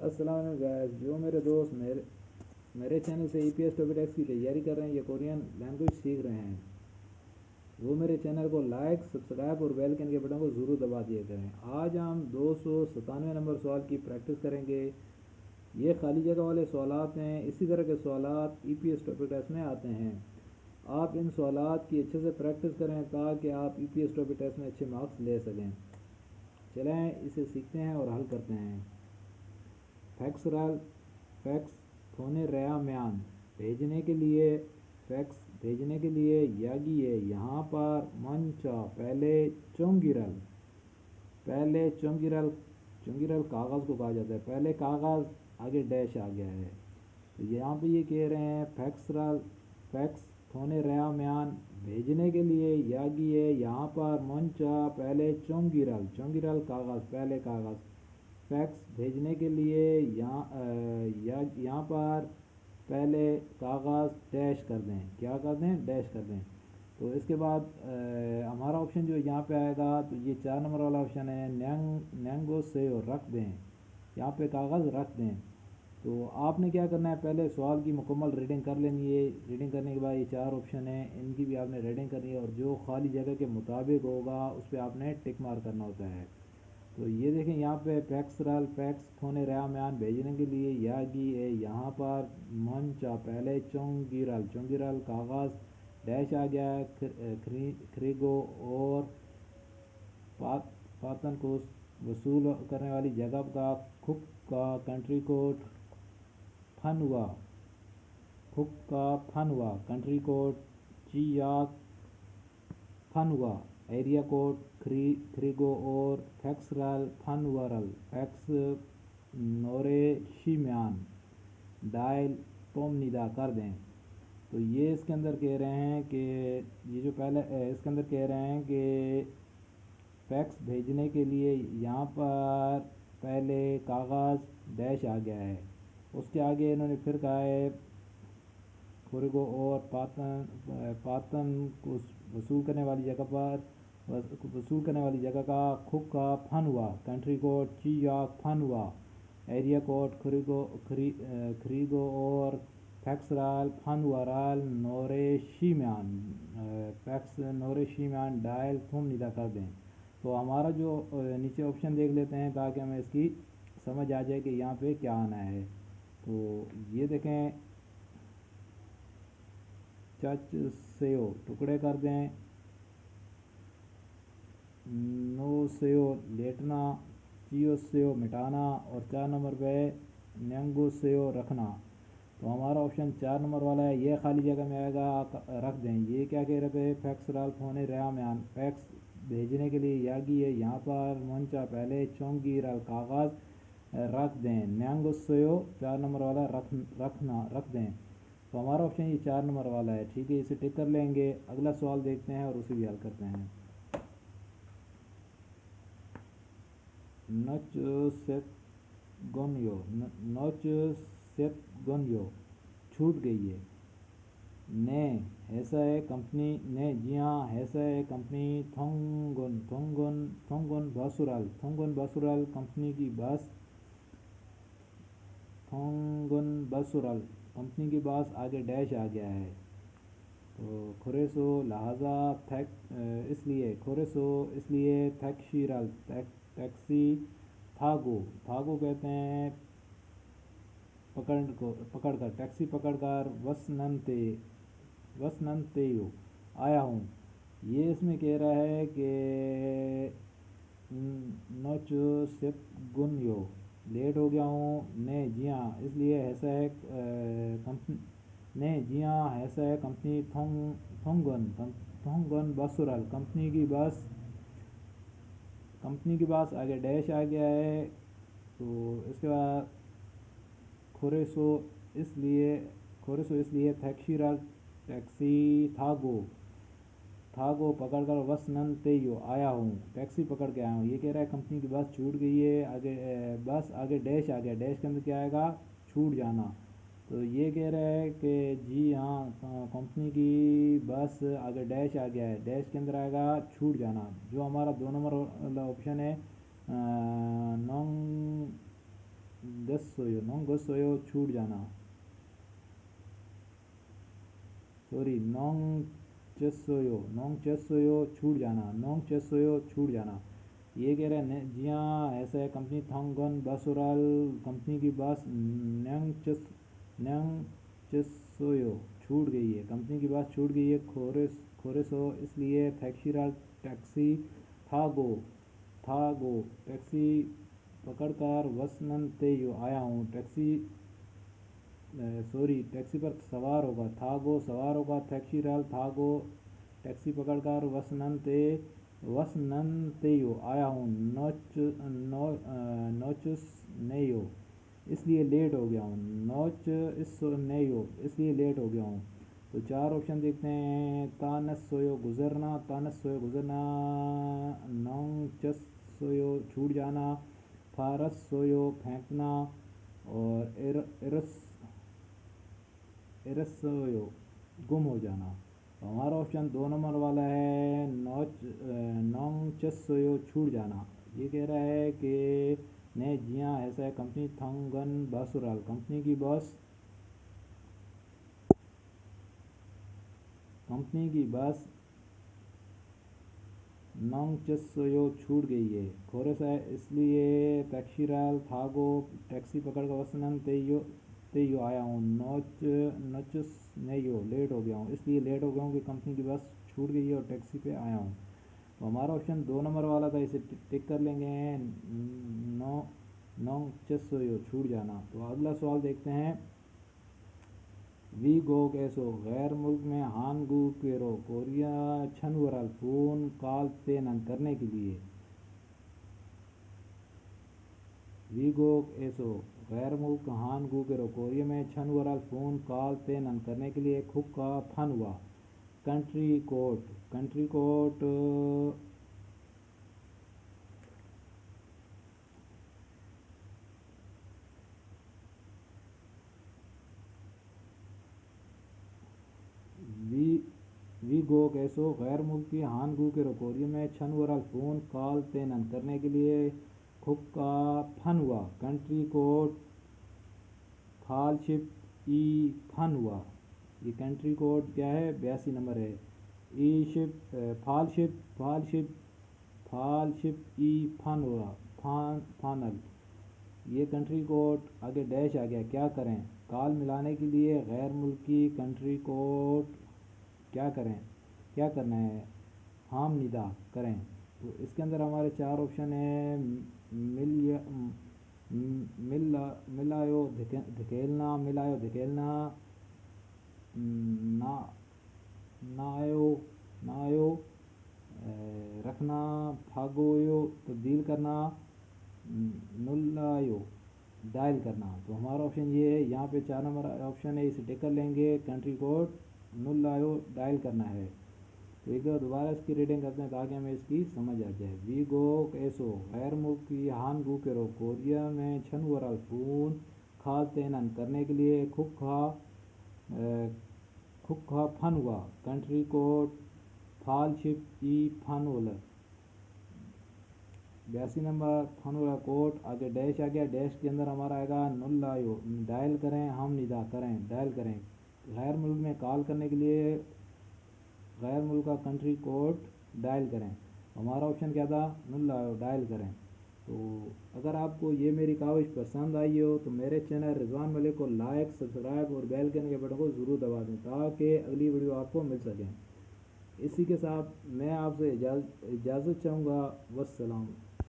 अस्सलाम वालेकुम गाइस। जो मेरे दोस्त मेरे चैनल से EPS टॉपिक टेस्ट की तैयारी कर रहे हैं या कोरियन लैंग्वेज सीख रहे हैं, वो मेरे चैनल को लाइक, सब्सक्राइब और बेल के बटन को ज़रूर दबा दिया करें। आज हम 297 नंबर सवाल की प्रैक्टिस करेंगे। ये खाली जगह वाले सवालात हैं। इसी तरह के सवालात EPS टॉपिक टेस्ट में आते हैं। आप इन सवालात की अच्छे से प्रैक्टिस करें ताकि आप EPS टॉपिक टेस्ट में अच्छे मार्क्स ले सकें। चलें इसे सीखते हैं और हल करते हैं। फैक्स फोने रया म्यान भेजने के लिए, फैक्स भेजने के लिए यागिए यहाँ पर मंचा पहले चुंगिरल कागज़ को कहा जाता है। पहले कागज़ आगे डैश आ गया है, तो यहाँ पे ये कह रहे हैं फैक्स फोने रया म्यान भेजने के लिए यागिए यहाँ पर मंचा पहले चुंगिरल कागज़, पहले कागज़। फैक्स भेजने के लिए यहाँ पर पहले कागज़ डैश कर दें। क्या कर दें? डैश कर दें। तो इसके बाद हमारा ऑप्शन जो यहाँ पे आएगा, तो ये 4 नंबर वाला ऑप्शन है। नैंगो से रख दें, यहाँ पे कागज़ रख दें। तो आपने क्या करना है, पहले सवाल की मुकम्मल रीडिंग कर लेनी है। रीडिंग करने के बाद ये 4 ऑप्शन हैं, इनकी भी आपने रीडिंग करनी है और जो खाली जगह के मुताबिक होगा उस पर आपने टिक मार करना होता है। तो ये देखें यहाँ पे फैक्स फोने रया म्यान भेजने के लिए यागी है यहाँ पर मंचा पहले चुंगिरल कागज़ डैश आ गया है। खरीगो और पातन को वसूल करने वाली जगह का खुक का कंट्री कोड फन हुआ कंट्री कोड चियाक फन हुआ एरिया कोड खरीगो और फैक्स नोरे शीम्यान डायल तोम निदा कर दें। तो ये इसके अंदर कह रहे हैं कि ये जो पहले इसके अंदर कह रहे हैं कि फैक्स भेजने के लिए यहाँ पर पहले कागज़ डैश आ गया है, उसके आगे इन्होंने फिर कहा है खुरगो और पातन को वसूल करने वाली जगह का खुक का फन हुआ कंट्री कोड चियाक फन हुआ एरिया कोड खरीगो और फैक्सराल फन हुआ राल नोरेशीम्यान डायल तुम निदा कर दें। तो हमारा जो नीचे ऑप्शन देख लेते हैं ताकि हमें इसकी समझ आ जाए कि यहाँ पे क्या आना है। तो ये देखें, चच सेयो टुकड़े कर दें, नो सेयो लेटना, चियो सेयो मिटाना और 4 नंबर पे न्यांगो सेयो रखना। तो हमारा ऑप्शन 4 नंबर वाला है, ये खाली जगह में आएगा, रख दें। ये क्या कह रहे थे, फैक्स राल फोने रया म्यान फैक्स भेजने के लिए यागी है यहाँ पर मंचा पहले चौंगी राल कागज़ रख दें। न्यांगो सेयो 4 नंबर वाला रख दें। तो हमारा ऑप्शन ये 4 नंबर वाला है। ठीक है, इसे टिक कर लेंगे। अगला सवाल देखते हैं और उसे भी हल करते हैं। नच सेत गोन्यो छूट गई है। ने ऐसा है कंपनी ने, जी हाँ ऐसा है कंपनी थोंगन बासुराल कंपनी की बस थोंगन बासुराल कंपनी की बस आगे डैश आ गया है। तो खुरेसो लिहाजा इसलिए थैक्शीराल टैक्सी थागो कहते हैं पकड़कर टैक्सी पकड़कर वसनंतेयो आया हूँ। ये इसमें कह रहा है कि नोचो सेप गुन्यो लेट हो गया हूँ। ने जी हाँ इसलिए ऐसा है कंपनी ने जी हाँ ऐसा है कंपनी थोंगन बसुरल कंपनी की बस आगे डैश आ गया है। तो इसके बाद खोरेसो इसलिए थैक्शीराल टैक्सी थागो पकड़कर वसनंतेयो आया हूँ, टैक्सी पकड़ के आया हूँ। ये कह रहा है कंपनी की बस छूट गई है, बस आगे डैश आ गया। डैश के अंदर क्या आएगा? छूट जाना। तो ये कह रहा है कि जी हाँ कंपनी की बस आगे डैश आ गया है, डैश के अंदर आएगा छूट जाना। जो हमारा 2 नंबर वाला ऑप्शन है नोंग गसोयो, नोंग गसोयो छूट जाना, सॉरी नोंग चेसोयो छूट जाना, नोंग चेसोयो छूट जाना। ये कह रहे हैं जी हाँ ऐसा है, कंपनी थोंगन बसुराल कंपनी की बस नंग चेसोयो छूट गई है, कंपनी की बस छूट गई है खोरेसो, इसलिए फैक्शिराल टैक्सी थागो टैक्सी पकड़कर वसनन तेयो आया हूँ, टैक्सी पर सवार होगा, थागो सवार होगा, फैक्शिराल थागो टैक्सी पकड़कर वसनन तेयो आया हूँ, नोचुस नेयो इसलिए लेट हो गया हूँ, नोच इस नेयो इसलिए लेट हो गया हूँ। तो चार ऑप्शन देखते हैं, तानसोयो गुजरना, नोंगचसोयो छूट जाना, फारसोयो फेंकना और एरसोयो गुम हो जाना। तो हमारा ऑप्शन 2 नंबर वाला है, नोंगचसोयो छूट जाना। ये कह रहा है कि ने जी हाँ ऐसा है, कंपनी थंगन बसुराल कंपनी की बस नोंगचसोयो छूट गई है खोरेसा, इसलिए फैक्शिराल थागो टैक्सी पकड़ कर वसनन तेयो आया हूँ, नोचुस नेयो लेट हो गया हूँ, इसलिए लेट हो गया हूँ कि कंपनी की बस छूट गई है और टैक्सी पे आया हूँ। तो हमारा ऑप्शन 2 नंबर वाला था, इसे टिक कर लेंगे, नोंगचसोयो छूट जाना। तो अगला सवाल देखते हैं, वी गोक एसो गैर मुल्क में हानगू केरो कोरिया छनवरल फोन कॉल तेनन करने के लिए, वी गोक एसो गैर मुल्क हानगू केरो कोरिया में छनवरल फोन कॉल तेनन करने के लिए खुक का फन हुआ, कंट्री कोट वी गो कैसो गैर मुल्की हानगू के रोकोरिया में छनवरल फोन कॉल तेनन करने के लिए खुक का फन हुआ, कंट्री कोड फालशिप ई फन हुआ। ये कंट्री कोड क्या है, 82 नंबर है, ई शिप फालशिप ई फन हुआ, फानल। ये कंट्री कोड आगे डैश आ गया, क्या करें, कॉल मिलाने के लिए गैर मुल्की कंट्री कोड क्या करना है, हम निदा करें। तो इसके अंदर हमारे 4 ऑप्शन है, मिलायो धकेलना, ना नायो रखना, फागोयो तब्दील करना, नुलायो डायल करना। तो हमारा ऑप्शन ये है, यहाँ पे 4 नंबर ऑप्शन है, इसे टिक कर लेंगे, कंट्री कोड नुलायो डायल करना है। तो एक बार दोबारा इसकी रीडिंग करते हैं ताकि हमें इसकी समझ आ जाए। वी गो एसो गैर मुल्की हान गु केरो कोरिया में छन वरल फोन खाल तेनन करने के लिए खुखा फन हुआ, कंट्री कोड फालशिप ई फन वोलर। 82 नंबर फन वाला कोड आगे डैश आ गया, डैश के अंदर हमारा आएगा नुलायो डायल करें, हम निदा करें डायल करें। गैर मुल्क में कॉल करने के लिए गैर मुल्क का कंट्री कोड डायल करें। हमारा ऑप्शन क्या था, नुलायो डायल करें। तो अगर आपको ये मेरी काविश पसंद आई हो तो मेरे चैनल रिजवान मलिक को लाइक सब्सक्राइब और बेल के बटन को ज़रूर दबा दें ताकि अगली वीडियो आपको मिल सकें। इसी के साथ मैं आपसे इजाज़त चाहूँगा, वस्सलाम।